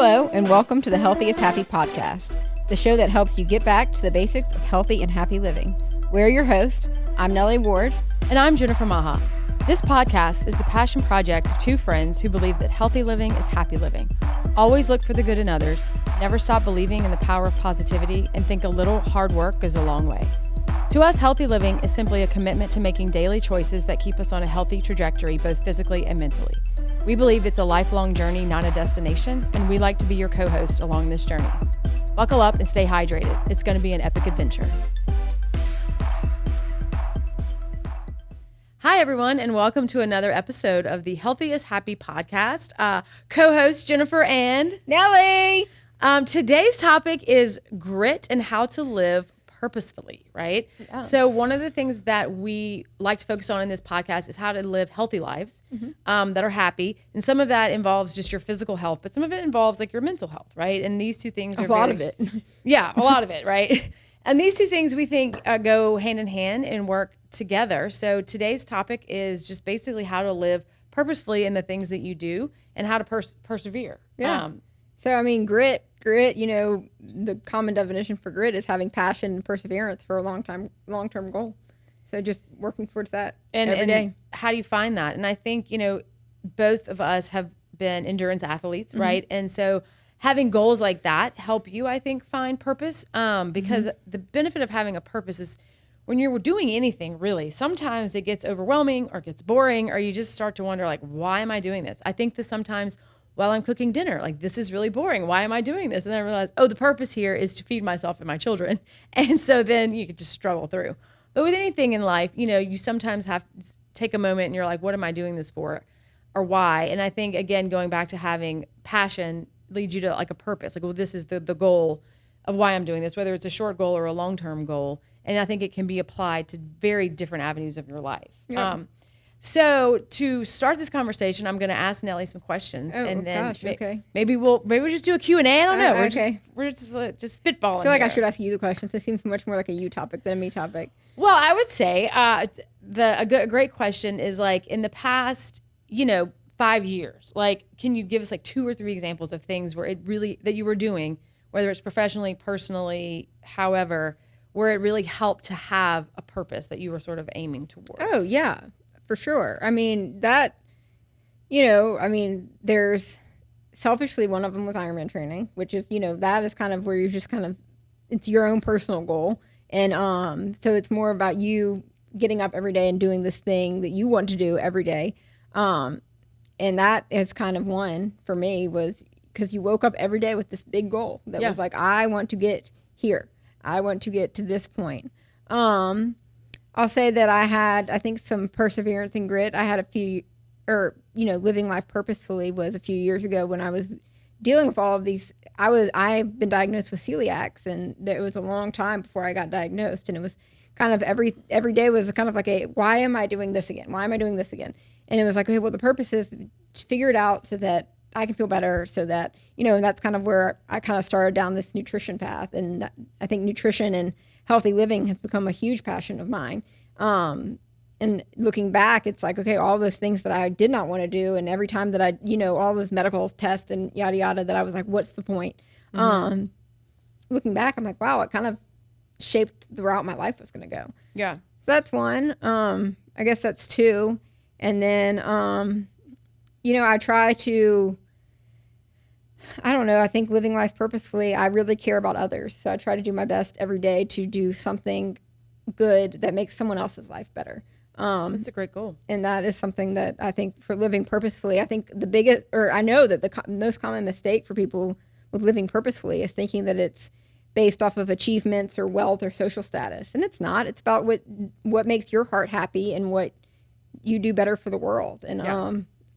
Hello, and welcome to the Healthy is Happy podcast, the show that helps you get back to the basics of healthy and happy living. We're your hosts. I'm Nellie Ward. And I'm Jennifer Maha. This podcast is the passion project of two friends who believe that healthy living is happy living. Always look for the good in others, never stop believing in the power of positivity, and think a little hard work goes a long way. To us, healthy living is simply a commitment to making daily choices that keep us on a healthy trajectory, both physically and mentally. We believe it's a lifelong journey, not a destination, and we like to be your co-host along this journey. Buckle up and stay hydrated. It's going to be an epic adventure. Hi, everyone, and welcome to another episode of the Healthy is Happy podcast. Co-host Jennifer and Nellie! Today's topic is grit and how to live purposefully, right? Yeah. So one of the things that we like to focus on in this podcast is how to live healthy lives that are happy. And some of that involves just your physical health, but some of it involves like your mental health, right? And these two things are a lot of it. Yeah, a lot of it, right? And these two things we think go hand in hand and work together. So today's topic is just basically how to live purposefully in the things that you do and how to persevere. Yeah. So, I mean, grit, you know, the common definition for grit is having passion and perseverance for a long-term goal. So just working towards that every day. How do you find that? And I think, you know, both of us have been endurance athletes, right? And so having goals like that help you, I think, find purpose because the benefit of having a purpose is when you're doing anything, really, sometimes it gets overwhelming or gets boring or you just start to wonder, like, why am I doing this? I think that sometimes while I'm cooking dinner, like, this is really boring. Why am I doing this? And then I realize, oh, the purpose here is to feed myself and my children. And so then you could just struggle through. But with anything in life, you know, you sometimes have to take a moment and you're like, what am I doing this for or why? And I think, again, going back to having passion leads you to like a purpose. Like, well, this is the goal of why I'm doing this, whether it's a short goal or a long-term goal. And I think it can be applied to very different avenues of your life. Yeah. So to start this conversation, I'm going to ask Nellie some questions, and then maybe we'll just do a Q&A. I don't know. We're just spitballing. I feel like I should ask you the questions. It seems much more like a you topic than a me topic. Well, I would say a great question is like in the past, you know, 5 years. Like, can you give us like 2 or 3 examples of things where it really that you were doing, whether it's professionally, personally, however, where it really helped to have a purpose that you were sort of aiming towards? Oh yeah. For sure. I mean, that, you know, there's selfishly one of them was Ironman training, which is, you know, that is kind of where you're just kind of, it's your own personal goal. And so it's more about you getting up every day and doing this thing that you want to do every day. And that is kind of one for me was because you woke up every day with this big goal that was like, I want to get here. I want to get to this point. I'll say that I had, I think, some perseverance and grit. I had a few, living life purposefully was a few years ago when I was dealing with all of these. I've been diagnosed with celiacs, and it was a long time before I got diagnosed. And it was kind of every day was kind of like why am I doing this again? Why am I doing this again? And it was like, okay, well, the purpose is to figure it out so that I can feel better, so that, you know, and that's kind of where I kind of started down this nutrition path. And I think nutrition and healthy living has become a huge passion of mine. And looking back, it's like, okay, all those things that I did not want to do. And every time that I, you know, all those medical tests and yada, yada, that I was like, what's the point? Looking back, I'm like, wow, it kind of shaped the route my life was going to go. Yeah. So that's one. I guess that's 2. And then, you know, I try to, I don't know, I think living life purposefully, I really care about others. So I try to do my best every day to do something good that makes someone else's life better. That's a great goal. And that is something that I think for living purposefully, I think I know that the most common mistake for people with living purposefully is thinking that it's based off of achievements or wealth or social status. And it's not. It's about what makes your heart happy and what you do better for the world. And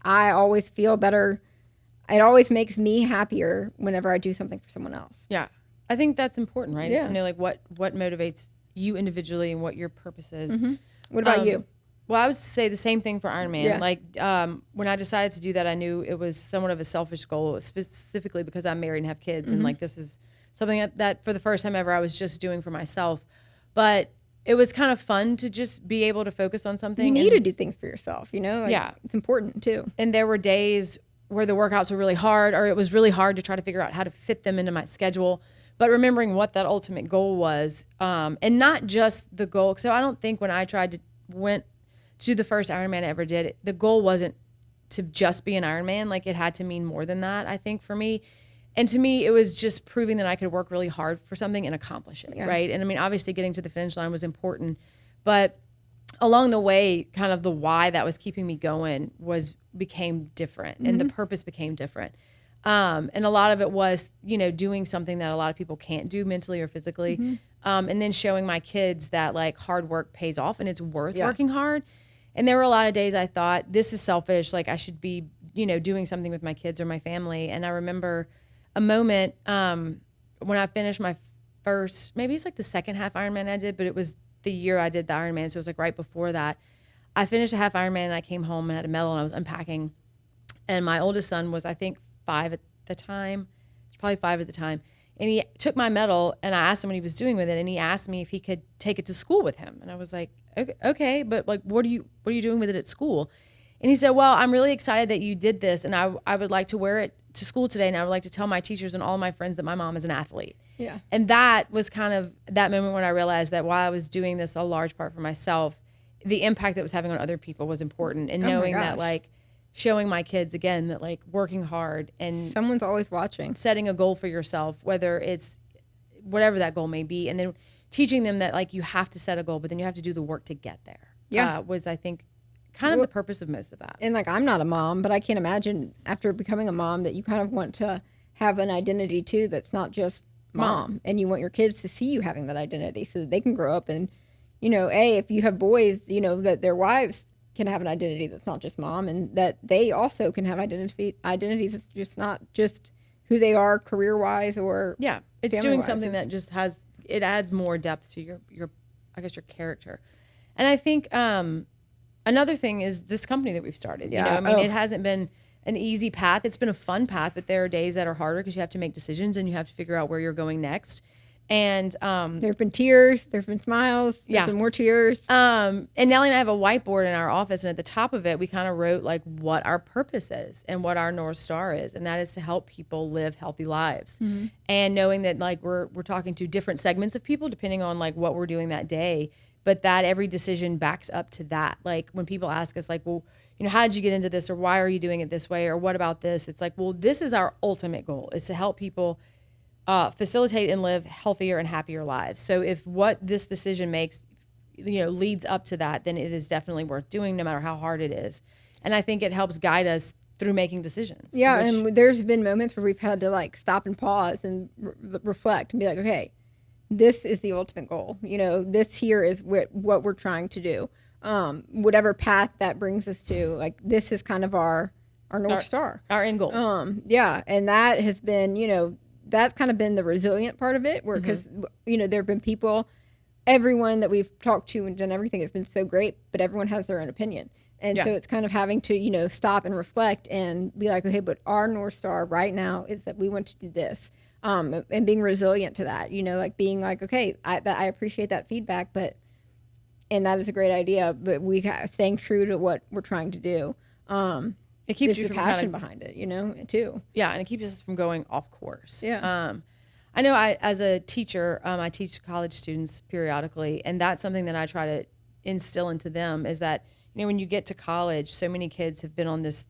I always feel better. It always makes me happier whenever I do something for someone else. Yeah. I think that's important, right? Yeah. It's to know like what motivates you individually and what your purpose is. What about you? Well, I would say the same thing for Ironman. Yeah. Like when I decided to do that, I knew it was somewhat of a selfish goal, specifically because I'm married and have kids. And like this is something that for the first time ever I was just doing for myself. But it was kind of fun to just be able to focus on something. You need to do things for yourself, you know? Like, yeah. It's important too. And there were days where the workouts were really hard, or it was really hard to try to figure out how to fit them into my schedule. But remembering what that ultimate goal was, and not just the goal. So I don't think when I went to do the first Ironman I ever did, the goal wasn't to just be an Ironman. Like, it had to mean more than that, I think, for me. And to me, it was just proving that I could work really hard for something and accomplish it, right? And I mean, obviously getting to the finish line was important, but along the way, kind of the why that was keeping me going became different, and the purpose became different. And a lot of it was, doing something that a lot of people can't do mentally or physically. And then showing my kids that like hard work pays off and it's worth working hard. And there were a lot of days I thought, this is selfish. Like, I should be, doing something with my kids or my family. And I remember a moment when I finished my first, maybe it's like the second half Ironman I did, but it was the year I did the Ironman. So it was like right before that. I finished a half Ironman and I came home and had a medal and I was unpacking. And my oldest son was, I think, 5 at the time. He's probably 5 at the time. And he took my medal and I asked him what he was doing with it. And he asked me if he could take it to school with him. And I was like, okay, but like, what are you doing with it at school? And he said, well, I'm really excited that you did this. And I would like to wear it to school today. And I would like to tell my teachers and all my friends that my mom is an athlete. Yeah. And that was kind of that moment when I realized that while I was doing this a large part for myself, the impact that it was having on other people was important. And knowing that, like, showing my kids again that like working hard and someone's always watching, setting a goal for yourself, whether it's whatever that goal may be, and then teaching them that like you have to set a goal, but then you have to do the work to get there. Was, I think, kind of the purpose of most of that. And like, I'm not a mom, but I can't imagine after becoming a mom that you kind of want to have an identity too that's not just mom. And you want your kids to see you having that identity so that they can grow up and, if you have boys, that their wives can have an identity that's not just mom, and that they also can have identities that's just not just who they are career wise or it's doing something that just it adds more depth to your I guess your character. And I think another thing is this company that we've started. It hasn't been an easy path. It's been a fun path, but there are days that are harder because you have to make decisions and you have to figure out where you're going next. And there've been tears, there've been smiles, there's been more tears. And Nellie and I have a whiteboard in our office, and at the top of it, we kind of wrote like what our purpose is and what our North Star is, and that is to help people live healthy lives. And knowing that like we're talking to different segments of people depending on like what we're doing that day, but that every decision backs up to that. Like when people ask us like, well, how did you get into this, or why are you doing it this way, or what about this? It's like, well, this is our ultimate goal, is to help people facilitate and live healthier and happier lives. So if what this decision makes, leads up to that, then it is definitely worth doing no matter how hard it is. And I think it helps guide us through making decisions. Yeah. And there's been moments where we've had to like stop and pause and reflect and be like, okay, this is the ultimate goal. This here is what we're trying to do. Whatever path that brings us to, like, this is kind of our North Star, our end goal. And that has been, that's kind of been the resilient part of it, where because there have been people, everyone that we've talked to and done everything has been so great, but everyone has their own opinion, and so it's kind of having to stop and reflect and be like, okay, but our North Star right now is that we want to do this, and being resilient to that, like being like, okay, I appreciate that feedback, and that is a great idea, but staying true to what we're trying to do. It keeps you from passion behind it, too. Yeah, and it keeps us from going off course. Yeah. I know as a teacher, I teach college students periodically, and that's something that I try to instill into them is that, when you get to college, so many kids have been on this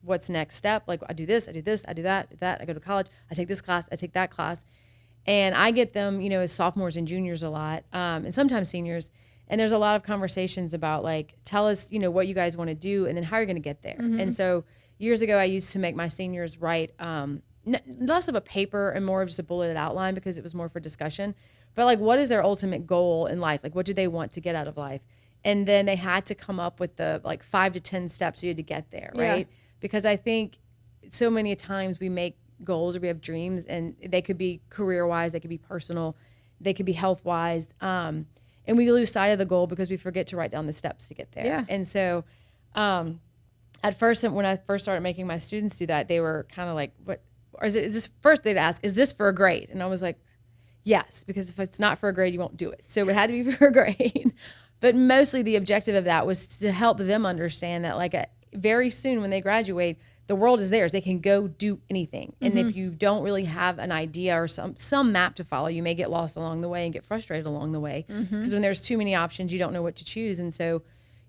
what's next step. Like, I do this, I do this, I do that, I go to college, I take this class, I take that class. And I get them, as sophomores and juniors a lot, and sometimes seniors. And there's a lot of conversations about like, tell us, what you guys want to do and then how you're going to get there. And so years ago, I used to make my seniors write less of a paper and more of just a bulleted outline because it was more for discussion. But like, what is their ultimate goal in life? Like, what do they want to get out of life? And then they had to come up with the like 5 to 10 steps you had to get there, right? Because I think so many times we make goals or we have dreams, and they could be career-wise, they could be personal, they could be health-wise. And we lose sight of the goal because we forget to write down the steps to get there. Yeah. And so at first, when I first started making my students do that, they were kind of like, what, or is this, first they'd ask, is this for a grade? And I was like, yes, because if it's not for a grade, you won't do it. So it had to be for a grade. But mostly the objective of that was to help them understand that like very soon when they graduate, the world is theirs. They can go do anything. And if you don't really have an idea or some map to follow, you may get lost along the way and get frustrated along the way. Because when there's too many options, you don't know what to choose. And so,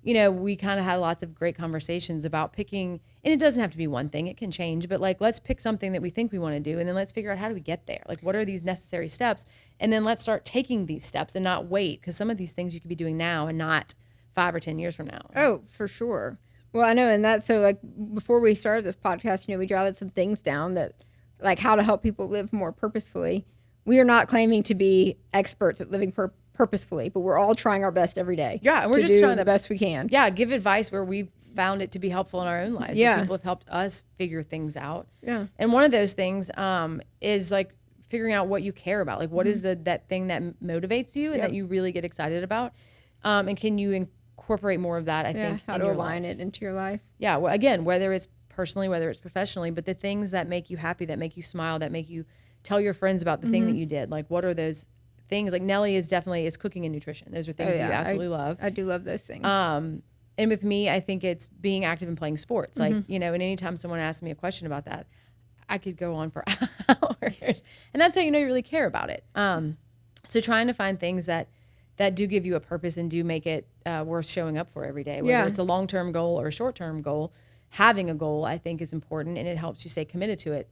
we kind of had lots of great conversations about picking, and it doesn't have to be one thing, it can change, but like, let's pick something that we think we want to do. And then let's figure out, how do we get there? Like, what are these necessary steps? And then let's start taking these steps and not wait. Because some of these things you could be doing now and not 5 or 10 years from now. Oh, for sure. Well, I know. And that's so, like, before we started this podcast, we jotted some things down that, like, how to help people live more purposefully. We are not claiming to be experts at living purposefully, but we're all trying our best every day. Yeah. And we're just do trying the best we can. Yeah. Give advice where we've found it to be helpful in our own lives. Yeah. People have helped us figure things out. Yeah. And one of those things is like figuring out what you care about. Like, what is that thing that motivates you and that you really get excited about? And can you incorporate more of that, I think, how to align it into your life. Yeah. Well, again, whether it's personally, whether it's professionally, but the things that make you happy, that make you smile, that make you tell your friends about the thing that you did. Like, what are those things? Like, Nellie is cooking and nutrition. Those are things that you absolutely love. I do love those things. And with me, I think it's being active and playing sports. Like, and anytime someone asks me a question about that, I could go on for hours. And that's how you really care about it. So trying to find things that do give you a purpose and do make it worth showing up for every day. Whether it's a long-term goal or a short-term goal, having a goal, I think, is important, and it helps you stay committed to it.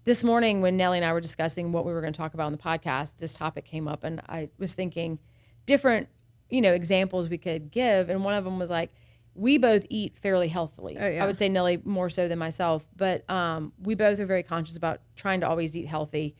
This morning when Nellie and I were discussing what we were going to talk about on the podcast, this topic came up, and I was thinking different, examples we could give. And one of them was like, we both eat fairly healthily. Oh, yeah. I would say Nellie more so than myself, but we both are very conscious about trying to always eat healthy.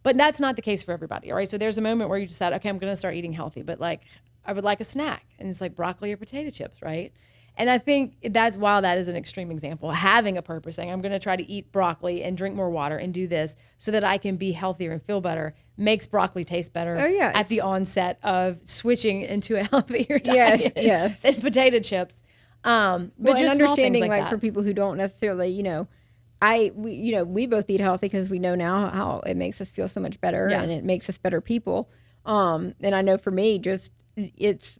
But that's not the case for everybody, all right? So there's a moment where you decide, okay, I'm going to start eating healthy, but like I would like a snack, and it's like broccoli or potato chips, right? And I think while that is an extreme example, having a purpose, saying I'm going to try to eat broccoli and drink more water and do this so that I can be healthier and feel better, makes broccoli taste better at the onset of switching into a healthier diet than potato chips. But just and understanding, like for people who don't necessarily, we both eat healthy because we know now how it makes us feel so much better and it makes us better people. And I know for me, just it's,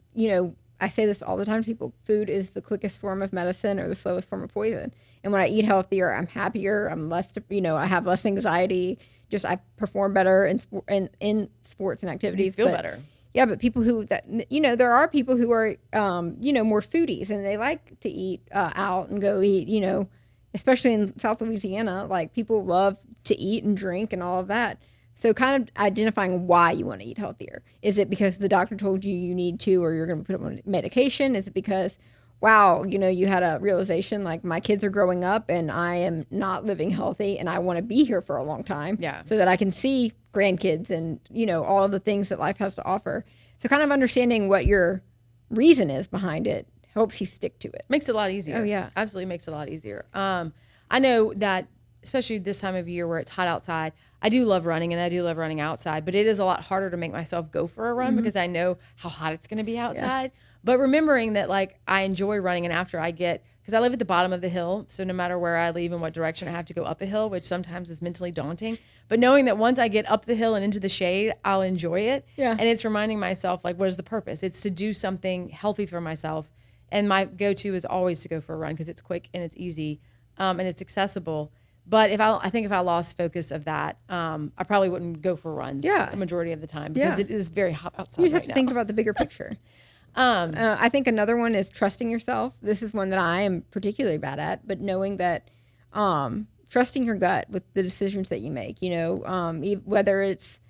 I say this all the time to people, food is the quickest form of medicine or the slowest form of poison. And when I eat healthier, I'm happier, I'm less, I have less anxiety, just I perform better in sports and activities. You feel better. Yeah, but people there are people who are, more foodies, and they like to eat out and go eat, especially in South Louisiana, like people love to eat and drink and all of that. So kind of identifying why you want to eat healthier. Is it because the doctor told you need to, or you're going to put them on medication? Is it because, wow, you had a realization like my kids are growing up and I am not living healthy and I want to be here for a long time so that I can see grandkids and, all of the things that life has to offer. So kind of understanding what your reason is behind it helps you stick to it. Makes it a lot easier. Oh, yeah. Absolutely makes it a lot easier. I know that, especially this time of year where it's hot outside, I do love running, and I do love running outside, but it is a lot harder to make myself go for a run because I know how hot it's going to be outside. Yeah. But remembering that, like, I enjoy running, and after because I live at the bottom of the hill, so no matter where I leave and what direction I have to go up a hill, which sometimes is mentally daunting, but knowing that once I get up the hill and into the shade, I'll enjoy it. Yeah. And it's reminding myself, like, what is the purpose? It's to do something healthy for myself. And my go-to is always to go for a run because it's quick and it's easy and it's accessible. But I think if I lost focus of that, I probably wouldn't go for runs the majority of the time because it is very hot outside. You just have to think about the bigger picture. I think another one is trusting yourself. This is one that I am particularly bad at, but knowing that trusting your gut with the decisions that you make, whether it's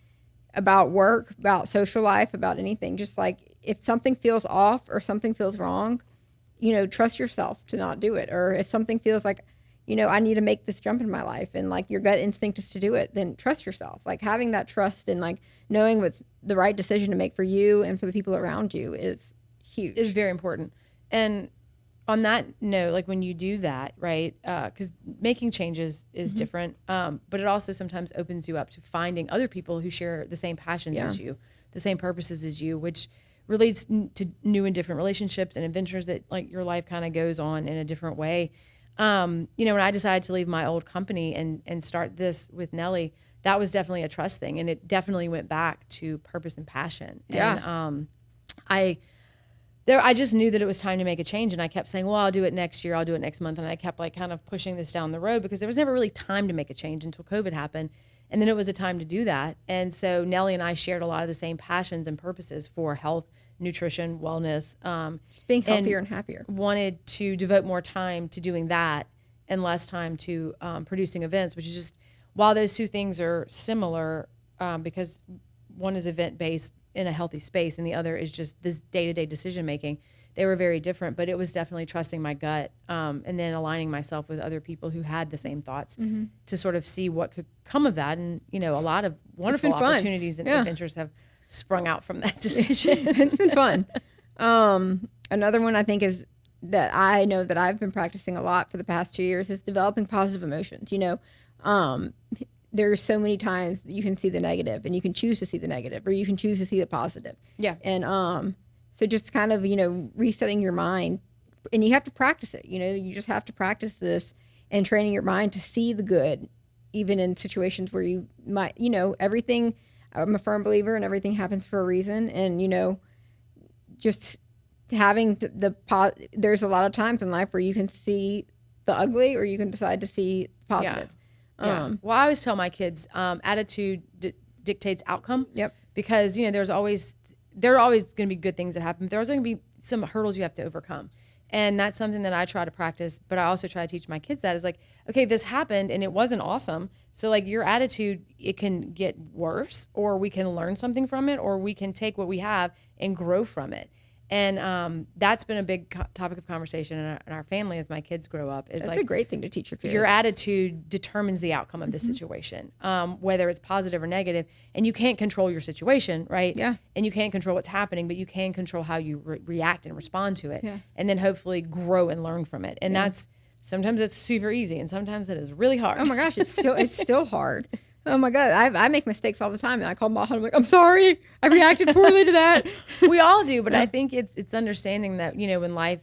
about work, about social life, about anything, just like if something feels off or something feels wrong, trust yourself to not do it. Or if something feels like, I need to make this jump in my life and like your gut instinct is to do it, then trust yourself. Like having that trust and like knowing what's the right decision to make for you and for the people around you is huge. Is very important. And on that note, like when you do that, right, because making changes is different, but it also sometimes opens you up to finding other people who share the same passions as you, the same purposes as you, which relates to new and different relationships and adventures that like your life kind of goes on in a different way. When I decided to leave my old company and start this with Nellie, that was definitely a trust thing. And it definitely went back to purpose and passion. Yeah. And, I I just knew that it was time to make a change. And I kept saying, well, I'll do it next year. I'll do it next month. And I kept like kind of pushing this down the road because there was never really time to make a change until COVID happened. And then it was a time to do that. And so Nellie and I shared a lot of the same passions and purposes for health, nutrition, wellness. Just being healthier and happier. Wanted to devote more time to doing that and less time to producing events, which is just, while those two things are similar, because one is event-based in a healthy space and the other is just this day-to-day decision making, they were very different. But it was definitely trusting my gut, and then aligning myself with other people who had the same thoughts to sort of see what could come of that. And a lot of wonderful opportunities and adventures have sprung out from that decision. It's been fun. Another one I think is that I know that I've been practicing a lot for the past 2 years is developing positive emotions. There's so many times you can see the negative and you can choose to see the negative, or you can choose to see the positive. Yeah. And so just kind of, resetting your mind, and you have to practice it. You just have to practice this and training your mind to see the good, even in situations where you might, everything, I'm a firm believer in everything happens for a reason. And, just having there's a lot of times in life where you can see the ugly or you can decide to see positive. Yeah. Well, I always tell my kids, attitude dictates outcome. Yep. Because, there are always going to be good things that happen. There's going to be some hurdles you have to overcome. And that's something that I try to practice, but I also try to teach my kids that is like, okay, this happened and it wasn't awesome. So like your attitude, it can get worse, or we can learn something from it, or we can take what we have and grow from it. And that's been a big topic of conversation in our family as my kids grow up. Is that's like a great thing to teach your kids. Your attitude determines the outcome of the situation, whether it's positive or negative. And you can't control your situation, right? Yeah. And you can't control what's happening, but you can control how you react and respond to it. Yeah. And then hopefully grow and learn from it. And that's sometimes it's super easy, and sometimes it is really hard. Oh my gosh, it's still hard. Oh my God, I make mistakes all the time, and I call Maha. I'm like, I'm sorry, I reacted poorly to that. We all do, but I think it's understanding that when life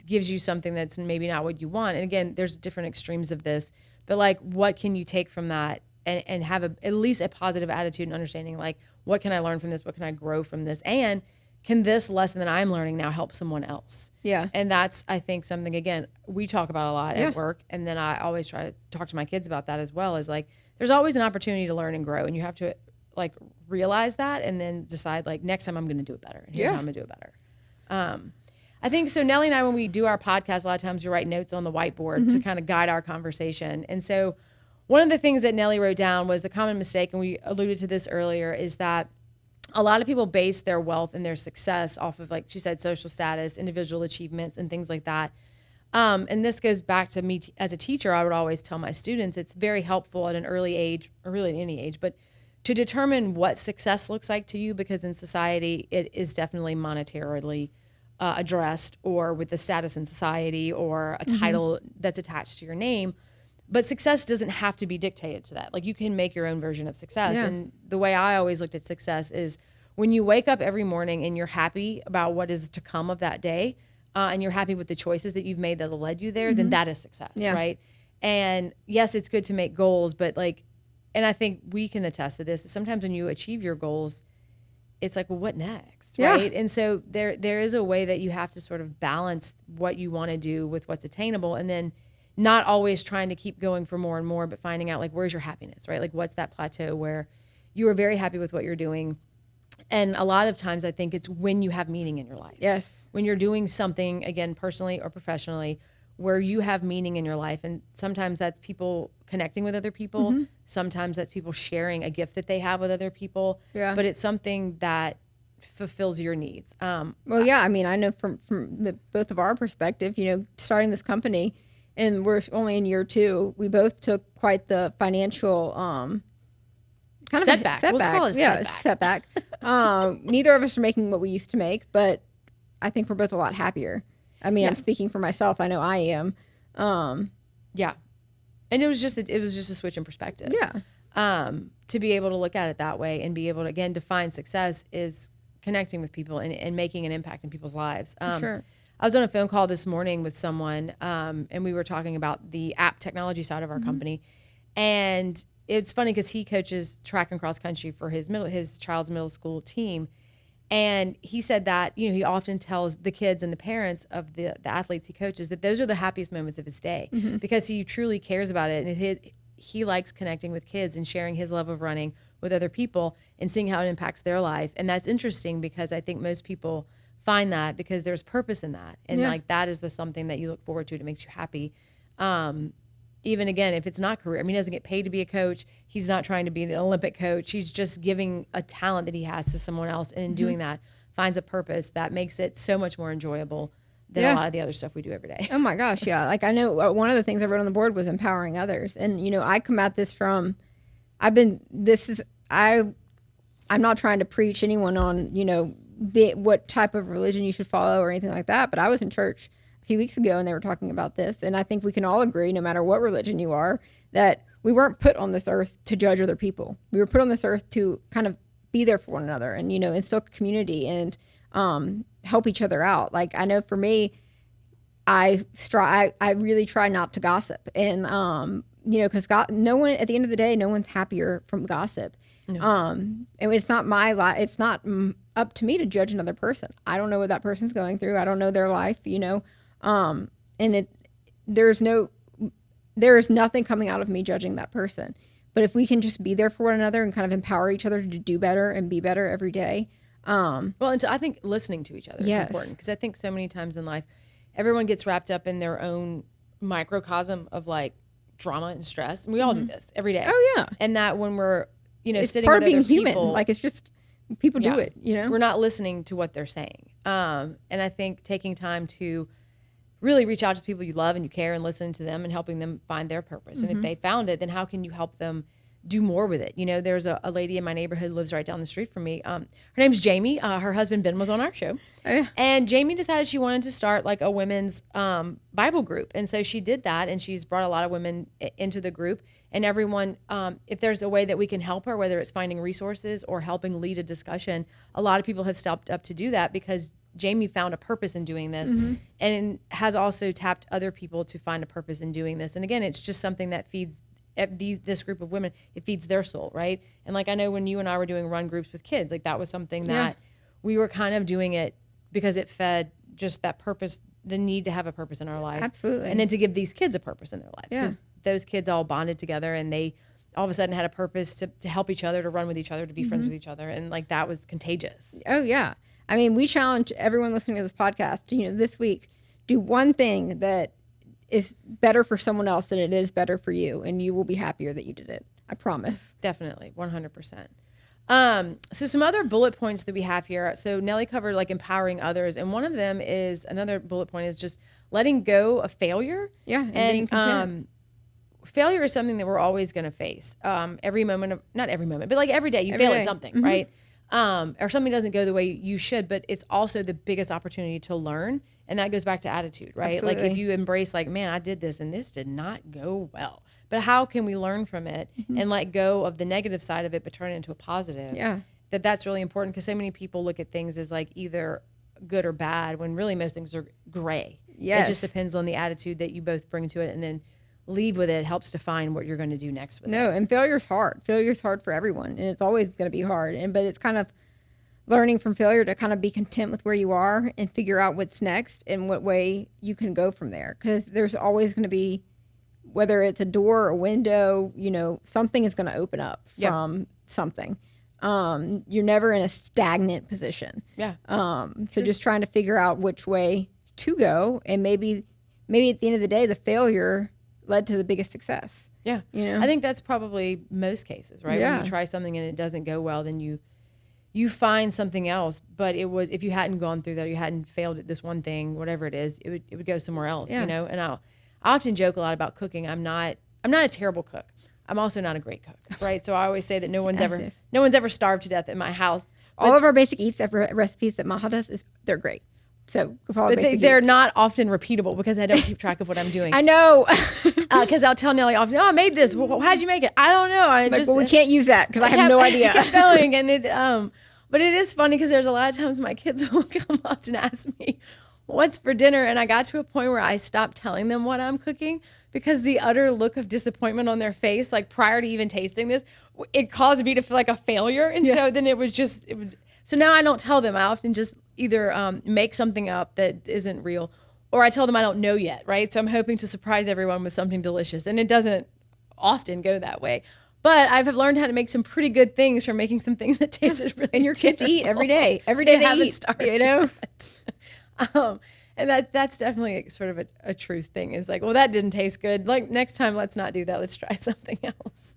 gives you something that's maybe not what you want, and again, there's different extremes of this, but like, what can you take from that and have at least a positive attitude and understanding, like, what can I learn from this? What can I grow from this? And can this lesson that I'm learning now help someone else? Yeah. And that's, I think, something, again, we talk about a lot at work, and then I always try to talk to my kids about that as well, is like, there's always an opportunity to learn and grow, and you have to like realize that and then decide like, next time I'm going to do it better, and here's how I'm going to do it better. I think so. Nellie and I, when we do our podcast, a lot of times we write notes on the whiteboard to kind of guide our conversation. And so one of the things that Nellie wrote down was the common mistake, and we alluded to this earlier, is that a lot of people base their wealth and their success off of, like she said, social status, individual achievements, and things like that. And this goes back to me as a teacher. I would always tell my students it's very helpful at an early age, or really at any age, but to determine what success looks like to you, because in society it is definitely monetarily addressed, or with the status in society, or a title that's attached to your name. But success doesn't have to be dictated to that. Like, you can make your own version of success. Yeah. And the way I always looked at success is when you wake up every morning and you're happy about what is to come of that day, and you're happy with the choices that you've made that led you there, then that is success, right? And yes, it's good to make goals, but like, and I think we can attest to this, sometimes when you achieve your goals, it's like, well, what next, right? And so there is a way that you have to sort of balance what you want to do with what's attainable, and then not always trying to keep going for more and more, but finding out like, where's your happiness, right? Like, what's that plateau where you are very happy with what you're doing. And a lot of times I think it's when you have meaning in your life. Yes. When you're doing something, again, personally or professionally, where you have meaning in your life. And sometimes that's people connecting with other people. Sometimes that's people sharing a gift that they have with other people. Yeah. But it's something that fulfills your needs. Well, yeah, I mean, I know from both of our perspective, starting this company, and we're only in year 2, we both took quite the financial kind setback. of a setback. Let's call it a setback. Neither of us are making what we used to make, but I think we're both a lot happier. I mean, I'm speaking for myself. I know I am. Yeah. And it was just a switch in perspective. Yeah. To be able to look at it that way and be able to, again, define success is connecting with people and making an impact in people's lives. Sure. I was on a phone call this morning with someone, and we were talking about the app technology side of our company. And it's funny because he coaches track and cross country for his child's middle school team. And he said that, he often tells the kids and the parents of the athletes he coaches that those are the happiest moments of his day because he truly cares about it. And he likes connecting with kids and sharing his love of running with other people and seeing how it impacts their life. And that's interesting because I think most people find that because there's purpose in that. And like that is something that you look forward to. It makes you happy. Even again, if it's not career, I mean, he doesn't get paid to be a coach. He's not trying to be an Olympic coach. He's just giving a talent that he has to someone else. And in doing that, finds a purpose that makes it so much more enjoyable than a lot of the other stuff we do every day. Oh my gosh. Yeah. Like I know one of the things I wrote on the board was empowering others. And, I come at this from, I'm not trying to preach anyone on, what type of religion you should follow or anything like that. But I was in church a few weeks ago and they were talking about this. And I think we can all agree, no matter what religion you are, that we weren't put on this earth to judge other people. We were put on this earth to kind of be there for one another and, instill community and help each other out. Like I know for me, I really try not to gossip. And, because no one, at the end of the day, no one's happier from gossip. No. And it's not my life. It's not up to me to judge another person. I don't know what that person's going through. I don't know their life, and there is nothing coming out of me judging that person. But if we can just be there for one another and kind of empower each other to do better and be better every day. And so I think listening to each other is important because I think so many times in life, everyone gets wrapped up in their own microcosm of like drama and stress. And we all do this every day. Oh yeah. And that when we're, it's sitting part with of being other human. people, Like it's just, people do it, We're not listening to what they're saying. And I think taking time to really reach out to people you love and you care and listen to them and helping them find their purpose. And if they found it, then how can you help them do more with it? There's a lady in my neighborhood who lives right down the street from me. Her name's Jamie. Her husband, Ben, was on our show. Oh, yeah. And Jamie decided she wanted to start like a women's Bible group. And so she did that. And she's brought a lot of women into the group. And everyone, if there's a way that we can help her, whether it's finding resources or helping lead a discussion, a lot of people have stepped up to do that because Jamie found a purpose in doing this and has also tapped other people to find a purpose in doing this. And again, it's just something that feeds this group of women. It feeds their soul, right? And like I know when you and I were doing run groups with kids, like that was something that we were kind of doing it because it fed just that purpose, the need to have a purpose in our life. Absolutely. And then to give these kids a purpose in their life. Because those kids all bonded together and they all of a sudden had a purpose to help each other, to run with each other, to be friends with each other. And like that was contagious. Oh yeah. I mean, we challenge everyone listening to this podcast to, this week, do one thing that is better for someone else than it is better for you, and you will be happier that you did it. I promise. Definitely, 100%. So some other bullet points that we have here. So Nellie covered like empowering others, and one of them is another bullet point is just letting go of failure. Yeah, and being content. Failure is something that we're always going to face. Every moment of, not every moment, but like every day you fail at something, right? Or something doesn't go the way you should, but it's also the biggest opportunity to learn. And that goes back to attitude, right? Absolutely. Like if you embrace like, man, I did this and this did not go well, but how can we learn from it and let go of the negative side of it, but turn it into a positive? Yeah. That's really important because so many people look at things as like either good or bad when really most things are gray. Yes. It just depends on the attitude that you both bring to it, and then leave with it helps define what you're going to do next with it. No, and failure's hard. Failure's hard for everyone, and it's always going to be hard. But it's kind of learning from failure to kind of be content with where you are and figure out what's next and what way you can go from there. Because there's always going to be, whether it's a door or a window, something is going to open up from something. You're never in a stagnant position. Yeah. So just trying to figure out which way to go, and maybe at the end of the day, the failure led to the biggest success. Yeah. I think that's probably most cases, right? Yeah. When you try something and it doesn't go well, then you find something else. But it was, if you hadn't gone through that, or you hadn't failed at this one thing, whatever it is, it would go somewhere else, And I often joke a lot about cooking. I'm not a terrible cook. I'm also not a great cook, right? So I always say that no one's ever starved to death at my house. All of our basic eats recipes that Maha does, they're great. So follow basic they're eats. not often repeatable because I don't keep track of what I'm doing. I know. Because I'll tell Nellie often, I made this. Well, how'd you make it? I don't know. We can't use that because I have no idea. I kept going, and it. But it is funny because there's a lot of times my kids will come up and ask me, what's for dinner? And I got to a point where I stopped telling them what I'm cooking because the utter look of disappointment on their face, like prior to even tasting this, it caused me to feel like a failure. And so then it was just, So now I don't tell them. I often just either make something up that isn't real, or I tell them I don't know yet, right? So I'm hoping to surprise everyone with something delicious. And it doesn't often go that way. But I've learned how to make some pretty good things from making some things that tasted really And your kids terrible. eat every day. Every day They haven't eat, starved you know? yet. And that's definitely sort of a truth thing. Is like, well, that didn't taste good. Like next time, let's not do that. Let's try something else.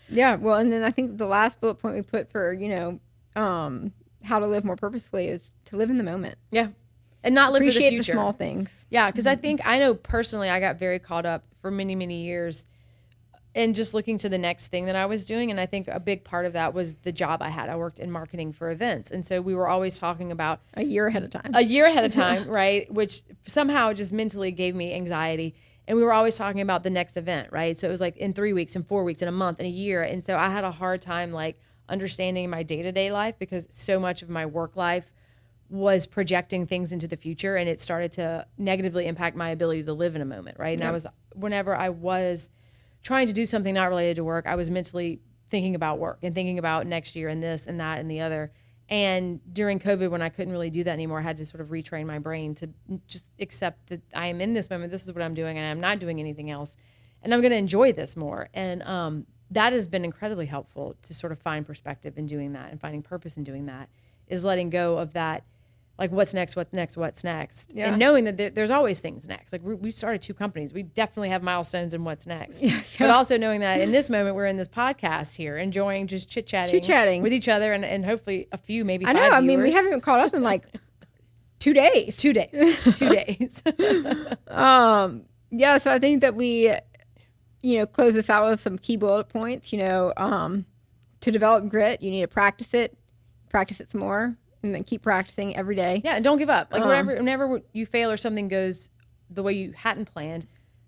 Yeah, well, and then I think the last bullet point we put for, how to live more purposefully is to live in the moment. Yeah. And not live for the Appreciate future. the small things. Yeah, because I know personally I got very caught up for many, many years in just looking to the next thing that I was doing. And I think a big part of that was the job I had. I worked in marketing for events. And so we were always talking about A year ahead of time. right? Which somehow just mentally gave me anxiety. And we were always talking about the next event, right? So it was like in 3 weeks and 4 weeks and a month and a year. And so I had a hard time like understanding my day-to-day life because so much of my work life was projecting things into the future, and it started to negatively impact my ability to live in a moment, right? And whenever I was trying to do something not related to work, I was mentally thinking about work and thinking about next year and this and that and the other. And during COVID, when I couldn't really do that anymore, I had to sort of retrain my brain to just accept that I am in this moment. This is what I'm doing, and I'm not doing anything else. And I'm going to enjoy this more. And that has been incredibly helpful to sort of find perspective in doing that and finding purpose in doing that, is letting go of that, like what's next. Yeah. And knowing that there's always things next. Like we started 2 companies. We definitely have milestones in what's next. But also knowing that in this moment, we're in this podcast here, enjoying just chit-chatting with each other and hopefully a few, maybe 5 I know. I mean, we viewers. haven't even caught up in like 2 days. 2 days. 2 days. Yeah, so I think that we, close this out with some key bullet points. To develop grit, you need to practice it some more, and then keep practicing every day. Yeah, and don't give up. Like whenever you fail or something goes the way you hadn't planned,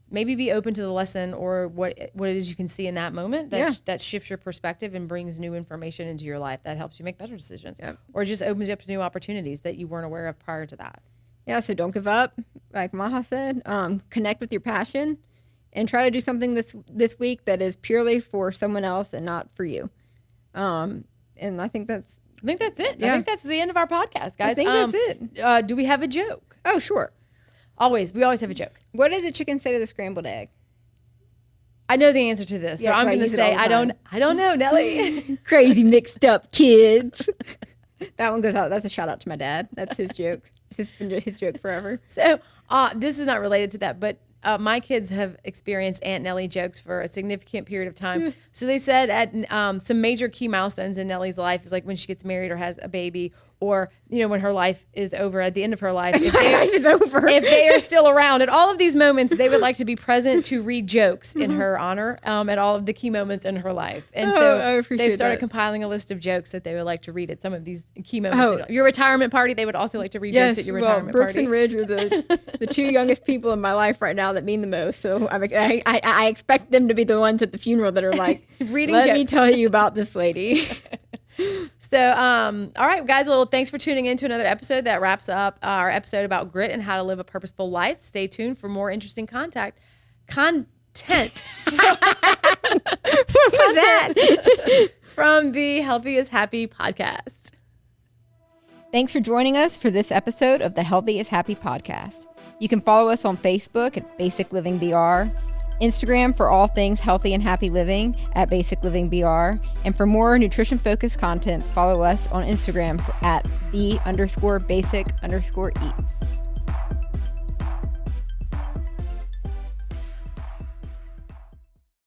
maybe be open to the lesson or what it is you can see in that moment that shifts your perspective and brings new information into your life that helps you make better decisions, or just opens you up to new opportunities that you weren't aware of prior to that. Yeah, so don't give up. Like Maha said, connect with your passion and try to do something this week that is purely for someone else and not for you. And I think that's it. Yeah. I think that's the end of our podcast, guys. I think that's it. Do we have a joke? Oh, sure. We always have a joke. What did the chicken say to the scrambled egg? I know the answer to this, so I'm going to say I don't know, Nellie. Crazy mixed up kids. That one goes out. That's a shout out to my dad. That's his joke. It's been his joke forever. So this is not related to that, but my kids have experienced Aunt Nellie jokes for a significant period of time. So they said at some major key milestones in Nellie's life is like when she gets married or has a baby, or when her life is over, at the end of her life, if they are still around at all of these moments, they would like to be present to read jokes in her honor at all of the key moments in her life. And so they've started compiling a list of jokes that they would like to read at some of these key moments. Your retirement party, they would also like to read jokes at your retirement Brooks party. and Ridge are the 2 youngest people in my life right now that mean the most. So I expect them to be the ones at the funeral that are like, reading let jokes. me tell you about this lady. So, all right, guys. Well, thanks for tuning in to another episode that wraps up our episode about grit and how to live a purposeful life. Stay tuned for more interesting content. What was that? From the Healthy is Happy podcast. Thanks for joining us for this episode of the Healthy is Happy podcast. You can follow us on Facebook at Basic Living BR, Instagram for all things healthy and happy living at Basic Living BR, and for more nutrition-focused content, follow us on Instagram at _basic_eats.